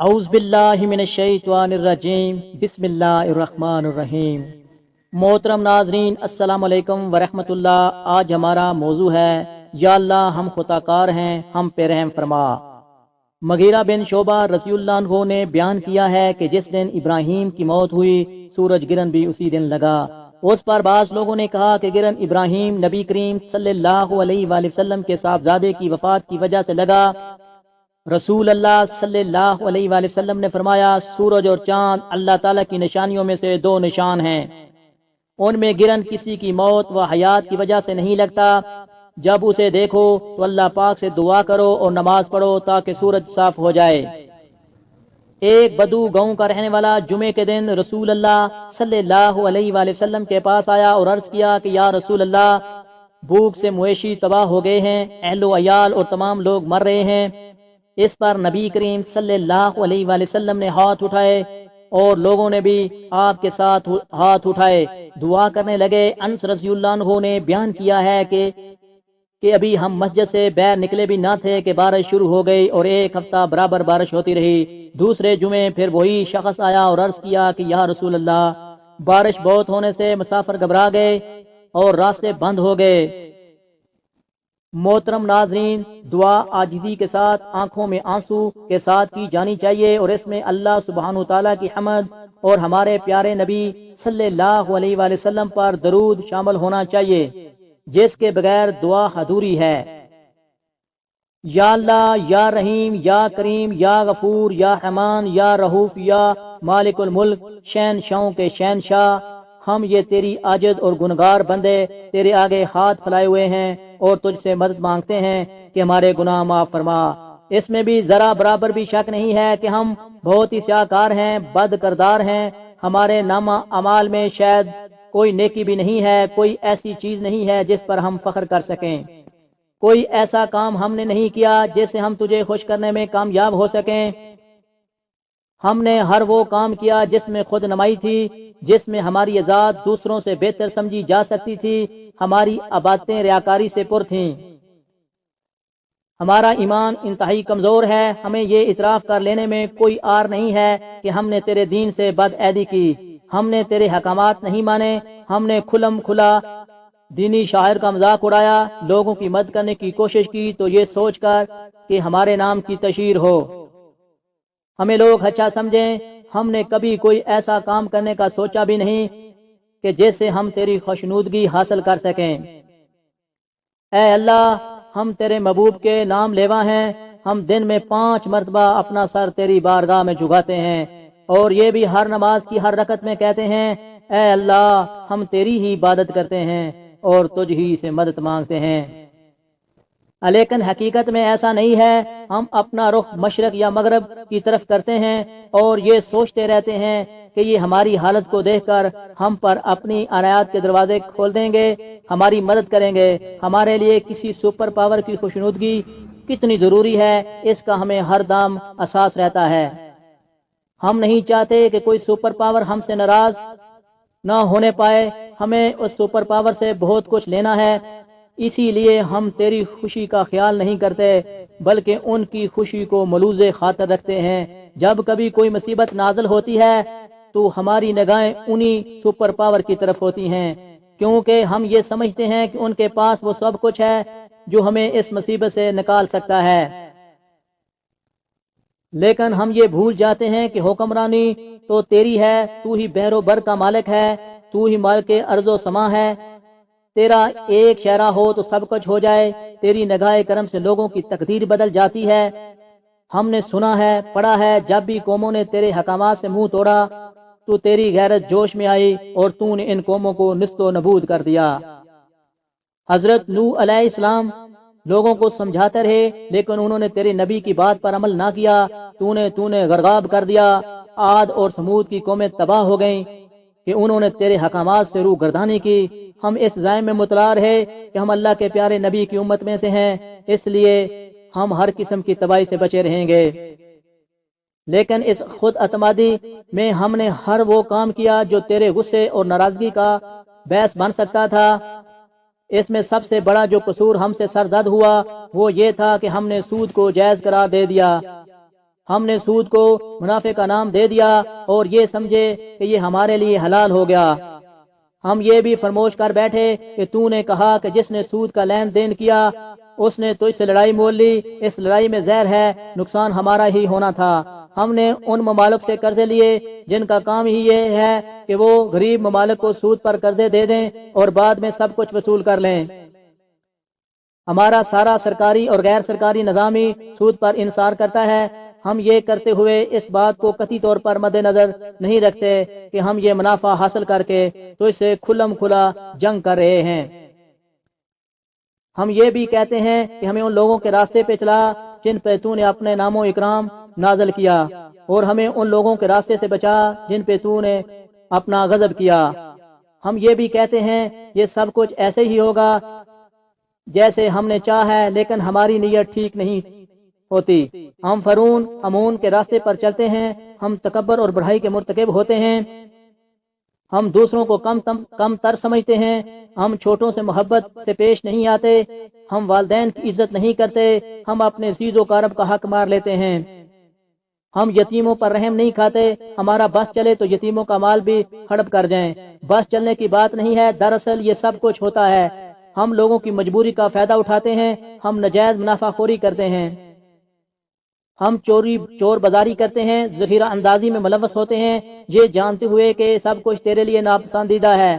اعوذ باللہ من الشیطان الرجیم بسم اللہ الرحمن الرحیم۔ محترم ناظرین، السلام علیکم ورحمۃ اللہ۔ آج ہمارا موضوع ہے یا اللہ ہم خطا کار ہیں، ہم پہ رحم فرما۔ مغیرہ بن شعبہ رضی اللہ عنہ نے بیان کیا ہے کہ جس دن ابراہیم کی موت ہوئی سورج گرہن بھی اسی دن لگا۔ اس پر بعض لوگوں نے کہا کہ گرہن ابراہیم نبی کریم صلی اللہ علیہ وآلہ وسلم کے صاحبزادے کی وفات کی وجہ سے لگا۔ رسول اللہ صلی اللہ علیہ وآلہ وسلم نے فرمایا، سورج اور چاند اللہ تعالیٰ کی نشانیوں میں سے دو نشان ہیں، ان میں گرہن کسی کی موت و حیات کی وجہ سے نہیں لگتا۔ جب اسے دیکھو تو اللہ پاک سے دعا کرو اور نماز پڑھو تاکہ سورج صاف ہو جائے۔ ایک بدو گاؤں کا رہنے والا جمعے کے دن رسول اللہ صلی اللہ علیہ وآلہ وسلم کے پاس آیا اور عرض کیا کہ یا رسول اللہ، بھوک سے مویشی تباہ ہو گئے ہیں، اہل و عیال اور تمام لوگ مر رہے ہیں۔ اس پر نبی کریم صلی اللہ علیہ وآلہ وسلم نے ہاتھ اٹھائے اور لوگوں نے بھی آپ کے ساتھ ہاتھ اٹھائے، دعا کرنے لگے۔ انس رضی اللہ عنہ نے بیان کیا ہے کہ ابھی ہم مسجد سے باہر نکلے بھی نہ تھے کہ بارش شروع ہو گئی اور ایک ہفتہ برابر بارش ہوتی رہی۔ دوسرے جمعے پھر وہی شخص آیا اور عرض کیا کہ یا رسول اللہ، بارش بہت ہونے سے مسافر گھبرا گئے اور راستے بند ہو گئے۔ محترم ناظرین، دعا عاجزی کے ساتھ، آنکھوں میں آنسو کے ساتھ کی جانی چاہیے اور اس میں اللہ سبحانہ وتعالیٰ کی حمد اور ہمارے پیارے نبی صلی اللہ علیہ وآلہ وسلم پر درود شامل ہونا چاہیے، جس کے بغیر دعا ادھوری ہے۔ یا اللہ، یا رحیم، یا کریم، یا غفور، یا رحمان، یا رؤوف، یا مالک الملک، شہنشاہوں کے شہنشاہ، ہم یہ تیری عاجز اور گنہگار بندے تیرے آگے ہاتھ پھیلائے ہوئے ہیں اور تجھ سے مدد مانگتے ہیں کہ ہمارے گناہ معاف فرما۔ اس میں بھی ذرا برابر بھی شک نہیں ہے کہ ہم بہت ہی سیاہکار ہیں، بد کردار ہیں۔ ہمارے نامہ اعمال میں شاید کوئی نیکی بھی نہیں ہے، کوئی ایسی چیز نہیں ہے جس پر ہم فخر کر سکیں، کوئی ایسا کام ہم نے نہیں کیا جس سے ہم تجھے خوش کرنے میں کامیاب ہو سکیں۔ ہم نے ہر وہ کام کیا جس میں خود نمائی تھی، جس میں ہماری ذات دوسروں سے بہتر سمجھی جا سکتی تھی، ہماری عبادتیں ریاکاری سے پر تھیں، ہمارا ایمان انتہائی کمزور ہے۔ ہمیں یہ اعتراف کر لینے میں کوئی عار نہیں ہے کہ ہم نے تیرے دین سے بد عہدی کی، ہم نے تیرے حکامات نہیں مانے، ہم نے کھلم کھلا دینی شاعر کا مذاق اڑایا، لوگوں کی مدد کرنے کی کوشش کی تو یہ سوچ کر کہ ہمارے نام کی تشہیر ہو، ہمیں لوگ اچھا سمجھیں۔ ہم نے کبھی کوئی ایسا کام کرنے کا سوچا بھی نہیں کہ جس سے ہم تیری خوشنودگی حاصل کر سکیں۔ اے اللہ، ہم تیرے محبوب کے نام لیوا ہیں، ہم دن میں 5 مرتبہ اپنا سر تیری بارگاہ میں جھکاتے ہیں اور یہ بھی ہر نماز کی ہر رکعت میں کہتے ہیں، اے اللہ ہم تیری ہی عبادت کرتے ہیں اور تجھ ہی سے مدد مانگتے ہیں۔ لیکن حقیقت میں ایسا نہیں ہے، ہم اپنا رخ مشرق یا مغرب کی طرف کرتے ہیں اور یہ سوچتے رہتے ہیں کہ یہ ہماری حالت کو دیکھ کر ہم پر اپنی عنایات کے دروازے کھول دیں گے، ہماری مدد کریں گے۔ ہمارے لیے کسی سپر پاور کی خوشنودگی کتنی ضروری ہے، اس کا ہمیں ہر دم احساس رہتا ہے۔ ہم نہیں چاہتے کہ کوئی سپر پاور ہم سے ناراض نہ ہونے پائے، ہمیں اس سپر پاور سے بہت کچھ لینا ہے، اسی لیے ہم تیری خوشی کا خیال نہیں کرتے بلکہ ان کی خوشی کو ملوز خاطر رکھتے ہیں۔ جب کبھی کوئی مصیبت نازل ہوتی ہے تو ہماری نگاہیں انہی سپر پاور کی طرف ہوتی ہیں، کیونکہ ہم یہ سمجھتے ہیں کہ ان کے پاس وہ سب کچھ ہے جو ہمیں اس مصیبت سے نکال سکتا ہے۔ لیکن ہم یہ بھول جاتے ہیں کہ حکمرانی تو تیری ہے، تو ہی بحر و بر کا مالک ہے، تو ہی مالک ارض و سما ہے۔ تیرا ایک اشارہ ہو تو سب کچھ ہو جائے، تیری نگاہ کرم سے لوگوں کی تقدیر بدل جاتی ہے۔ ہم نے سنا ہے، پڑھا ہے، جب بھی قوموں نے تیرے حکامات سے منہ توڑا تو تیری غیرت جوش میں آئی اور تو نے ان قوموں کو نیست و نابود کر دیا۔ حضرت نوح علیہ السلام لوگوں کو سمجھاتے رہے لیکن انہوں نے تیرے نبی کی بات پر عمل نہ کیا، تو نے غرقاب کر دیا۔ عاد اور سمود کی قومیں تباہ ہو گئیں کہ انہوں نے تیرے حکامات سے روح گردانی کی۔ ہم اس ضائع میں مطلع رہے کہ ہم اللہ کے پیارے نبی کی امت میں سے ہیں، اس لیے ہم ہر قسم کی تباہی سے بچے رہیں گے۔ لیکن اس خود اعتمادی میں ہم نے ہر وہ کام کیا جو تیرے غصے اور ناراضگی کا باعث بن سکتا تھا۔ اس میں سب سے بڑا جو قصور ہم سے سرزد ہوا وہ یہ تھا کہ ہم نے سود کو جائز قرار دے دیا۔ ہم نے سود کو منافع کا نام دے دیا اور یہ سمجھے کہ یہ ہمارے لیے حلال ہو گیا۔ ہم یہ بھی فرموش کر بیٹھے کہ تو نے کہا کہ جس نے سود کا لین دین کیا اس نے تو اس سے لڑائی مول لی، اس لڑائی میں زہر ہے، نقصان ہمارا ہی ہونا تھا۔ ہم نے ان ممالک سے قرضے لیے جن کا کام ہی یہ ہے کہ وہ غریب ممالک کو سود پر قرضے دے دیں اور بعد میں سب کچھ وصول کر لیں۔ ہمارا سارا سرکاری اور غیر سرکاری نظام ہی سود پر انحصار کرتا ہے۔ ہم یہ کرتے ہوئے اس بات کو قطعی طور پر مد نظر نہیں رکھتے کہ ہم یہ منافع حاصل کر کے تو اس سے کھلم کھلا جنگ کر رہے ہیں۔ ہم یہ بھی کہتے ہیں کہ ہمیں ان لوگوں کے راستے پہ چلا جن پہ تو نے اپنے نام و اکرام نازل کیا، اور ہمیں ان لوگوں کے راستے سے بچا جن پہ تو نے اپنا غضب کیا۔ ہم یہ بھی کہتے ہیں یہ سب کچھ ایسے ہی ہوگا جیسے ہم نے چاہا ہے، لیکن ہماری نیت ٹھیک نہیں ہوتی۔ ہم فرعون ہمون کے راستے پر چلتے ہیں، ہم تکبر اور بڑائی کے مرتکب ہوتے ہیں، ہم دوسروں کو کم تر سمجھتے ہیں، ہم چھوٹوں سے محبت سے پیش نہیں آتے، ہم والدین کی عزت نہیں کرتے، ہم اپنے عزیز و اقارب کا حق مار لیتے ہیں، ہم یتیموں پر رحم نہیں کھاتے، ہمارا بس چلے تو یتیموں کا مال بھی ہڑپ کر جائیں۔ بس چلنے کی بات نہیں ہے، دراصل یہ سب کچھ ہوتا ہے۔ ہم لوگوں کی مجبوری کا فائدہ اٹھاتے ہیں، ہم ناجائز منافع خوری کرتے ہیں، ہم چور بازاری کرتے ہیں، ذخیرہ اندازی میں ملوث ہوتے ہیں، یہ جانتے ہوئے کہ سب کچھ تیرے لیے ناپسندیدہ ہے۔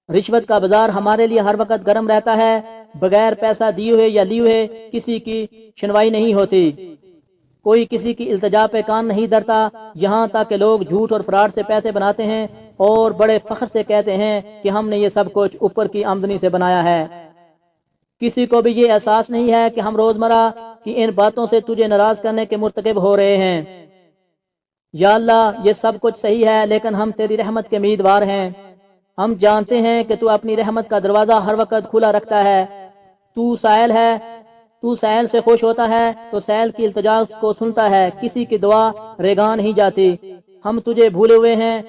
رشوت کا بازار ہمارے لیے ہر وقت گرم رہتا ہے، بغیر پیسہ دیے ہوئے یا لیے ہوئے کسی کی سنوائی نہیں ہوتی، کوئی کسی کی التجا پہ کان نہیں دھرتا، یہاں تک کہ لوگ جھوٹ اور فراڈ سے پیسے بناتے ہیں اور بڑے فخر سے کہتے ہیں کہ ہم نے یہ سب کچھ اوپر کی آمدنی سے بنایا ہے۔ کسی کو بھی یہ احساس نہیں ہے کہ ہم روزمرہ کی ان باتوں سے تجھے ناراض کرنے کے مرتکب ہو رہے ہیں۔ یا اللہ، یہ سب کچھ صحیح ہے، لیکن ہم تیری رحمت کے امیدوار ہیں۔ ہم جانتے ہیں کہ تو اپنی رحمت کا دروازہ ہر وقت کھلا رکھتا ہے۔ تو سائل ہے، تو سائل سے خوش ہوتا ہے تو سائل کی التجا کو سنتا ہے، کسی کی دعا ریگاں نہیں جاتی۔ ہم تجھے بھولے ہوئے ہیں،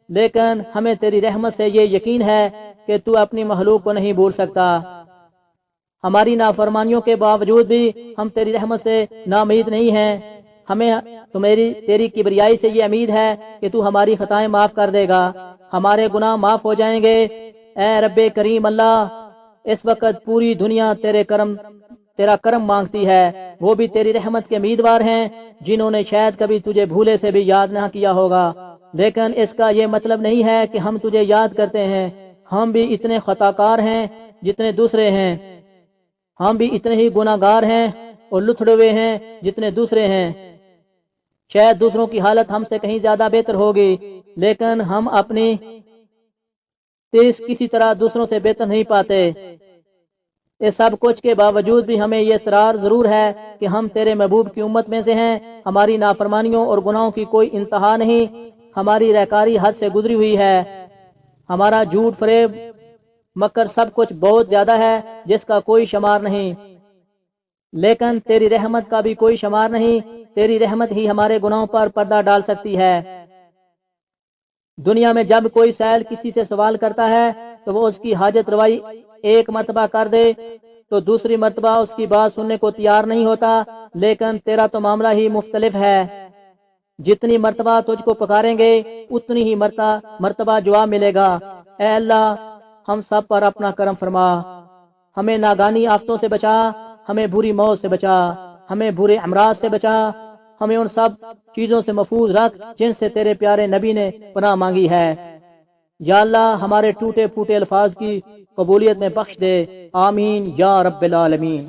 لیکن ہمیں تیری رحمت سے یہ یقین ہے کہ تو اپنی مخلوق کو نہیں بھول سکتا۔ ہماری نافرمانیوں کے باوجود بھی ہم تیری رحمت سے ناامید نہیں ہیں، ہمیں تیری کبریائی سے یہ امید ہے کہ تو ہماری خطائیں معاف کر دے گا، ہمارے گناہ معاف ہو جائیں گے۔ اے رب کریم اللہ، اس وقت پوری دنیا تیرا کرم مانگتی ہے، وہ بھی تیری رحمت کے امیدوار ہیں جنہوں نے شاید کبھی تجھے بھولے سے بھی یاد نہ کیا ہوگا، لیکن اس کا یہ مطلب نہیں ہے کہ ہم تجھے یاد کرتے ہیں۔ ہم بھی اتنے خطا کار ہیں جتنے دوسرے ہیں، ہم بھی اتنے ہی گناہ گار ہیں اور لتھڑے ہوئے ہیں جتنے دوسرے ہیں۔ شاید دوسروں کی حالت ہم سے کہیں زیادہ بہتر ہوگی، لیکن ہم اپنی تیز کسی طرح دوسروں سے بہتر نہیں پاتے۔ اس سب کچھ کے باوجود بھی ہمیں یہ اصرار ضرور ہے کہ ہم تیرے محبوب کی امت میں سے ہیں۔ ہماری نافرمانیوں اور گناہوں کی کوئی انتہا نہیں، ہماری رہکاری حد سے گزری ہوئی ہے، ہمارا جھوٹ فریب مکر سب کچھ بہت زیادہ ہے جس کا کوئی شمار نہیں، لیکن تیری رحمت کا بھی کوئی شمار نہیں۔ تیری رحمت ہی ہمارے گناہوں پر پردہ ڈال سکتی ہے۔ دنیا میں جب کوئی سائل کسی سے سوال کرتا ہے تو وہ اس کی حاجت روائی ایک مرتبہ کر دے تو دوسری مرتبہ اس کی بات سننے کو تیار نہیں ہوتا، لیکن تیرا تو معاملہ ہی مختلف ہے، جتنی مرتبہ تجھ کو پکاریں گے اتنی ہی مرتبہ جواب ملے گا۔ اے اللہ، ہم سب پر اپنا کرم فرما، ہمیں ناگانی آفتوں سے بچا، ہمیں بری موت سے بچا، ہمیں برے امراض سے بچا، ہمیں ان سب چیزوں سے محفوظ رکھ جن سے تیرے پیارے نبی نے پناہ مانگی ہے۔ یا اللہ، ہمارے ٹوٹے پھوٹے الفاظ کی قبولیت میں بخش دے، آمین یا رب العالمین۔